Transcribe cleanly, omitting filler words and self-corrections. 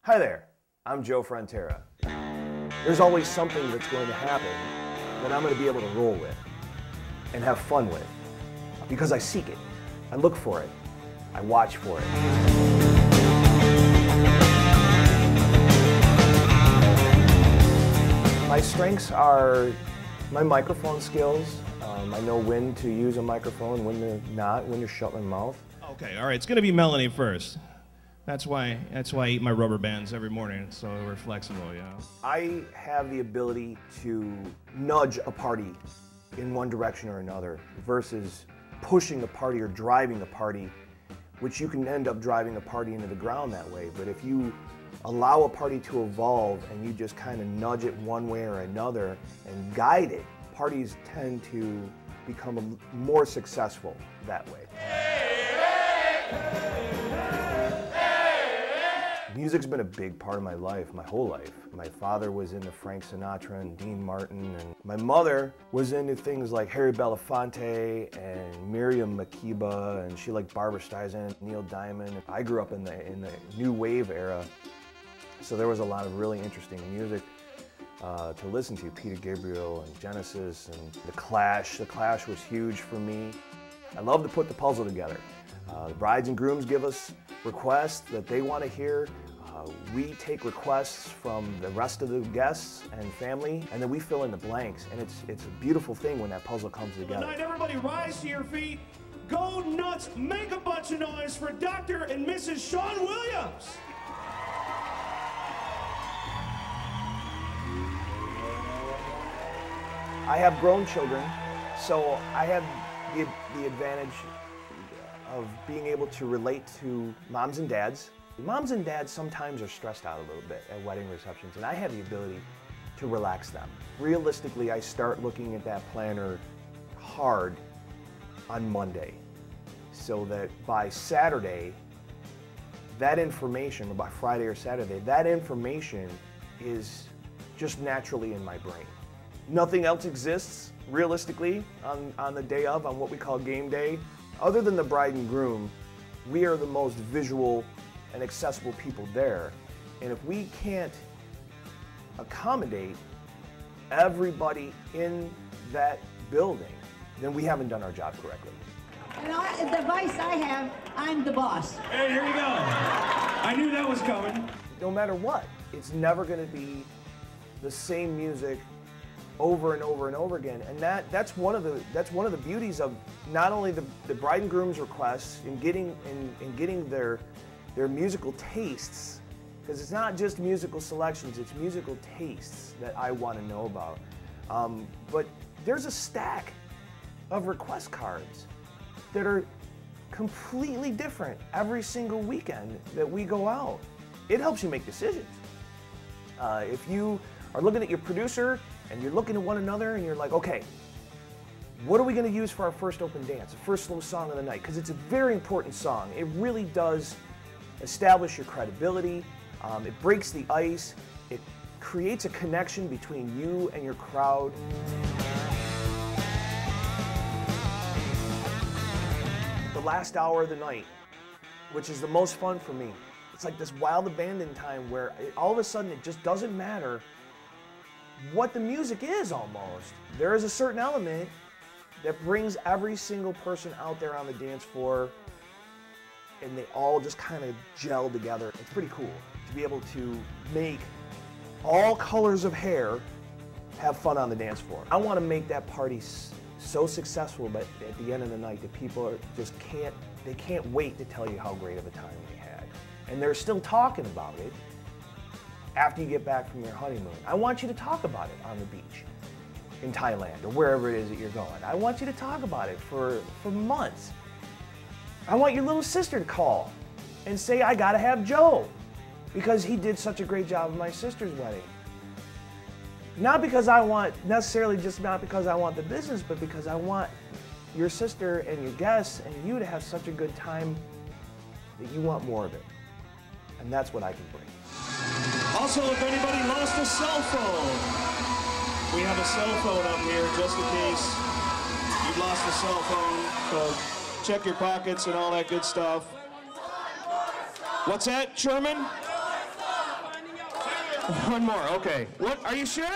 Hi there, I'm Joe Frontera. There's always something that's going to happen that I'm going to be able to roll with and have fun with because I seek it, I look for it, I watch for it. My strengths are my microphone skills. I know when to use a microphone, when to not, when to shut my mouth. Okay, all right, it's gonna be Melanie first. That's why I eat my rubber bands every morning, so we're flexible, you know. I have the ability to nudge a party in one direction or another versus pushing the party or driving the party, which you can end up driving a party into the ground that way. But if you allow a party to evolve and you just kind of nudge it one way or another and guide it, parties tend to become more successful that way. Music's been a big part of my life, my whole life. My father was into Frank Sinatra and Dean Martin, and my mother was into things like Harry Belafonte and Miriam Makeba, and she liked Barbra Streisand, Neil Diamond. I grew up in the new wave era, so there was a lot of really interesting music to listen to. Peter Gabriel and Genesis and The Clash. The Clash was huge for me. I love to put the puzzle together. The brides and grooms give us requests that they want to hear. We take requests from the rest of the guests and family, and then we fill in the blanks. And it's a beautiful thing when that puzzle comes together. Tonight, everybody rise to your feet, go nuts, make a bunch of noise for Dr. and Mrs. Sean Williams. I have grown children, so I have the advantage of being able to relate to moms and dads. Moms and dads sometimes are stressed out a little bit at wedding receptions, and I have the ability to relax them. Realistically, I start looking at that planner hard on Monday, so that by Saturday, that information, or by Friday or Saturday, that information is just naturally in my brain. Nothing else exists, realistically, on the day of, on what we call game day. Other than the bride and groom, we are the most visual and accessible people there. And if we can't accommodate everybody in that building, then we haven't done our job correctly. And the advice I have, I'm the boss. Hey, here you go. I knew that was coming. No matter what, it's never going to be the same music over and over and over again, and that's one of the beauties of not only the bride and groom's requests in getting their musical tastes, because it's not just musical selections, it's musical tastes that I want to know about. But there's a stack of request cards that are completely different every single weekend that we go out. It helps you make decisions. If you are looking at your producer and you're looking at one another and you're like, okay, what are we going to use for our first open dance, the first slow song of the night? Because it's a very important song. It really does establish your credibility. It breaks the ice. It creates a connection between you and your crowd. The last hour of the night, which is the most fun for me, it's like this wild abandon time where all of a sudden it just doesn't matter what the music is almost. There is a certain element that brings every single person out there on the dance floor, and they all just kind of gel together. It's pretty cool to be able to make all colors of hair have fun on the dance floor. I want to make that party so successful, but at the end of the night, that people they can't wait to tell you how great of a time they had. And they're still talking about it after you get back from your honeymoon. I want you to talk about it on the beach in Thailand or wherever it is that you're going. I want you to talk about it for months. I want your little sister to call and say, I gotta have Joe because he did such a great job at my sister's wedding. Not because I want, necessarily just not because I want the business, but because I want your sister and your guests and you to have such a good time that you want more of it. And that's what I can bring. Also, if anybody lost a cell phone, we have a cell phone up here just in case you lost a cell phone. So check your pockets and all that good stuff. What's that, Sherman? One more, okay. What, are you sure?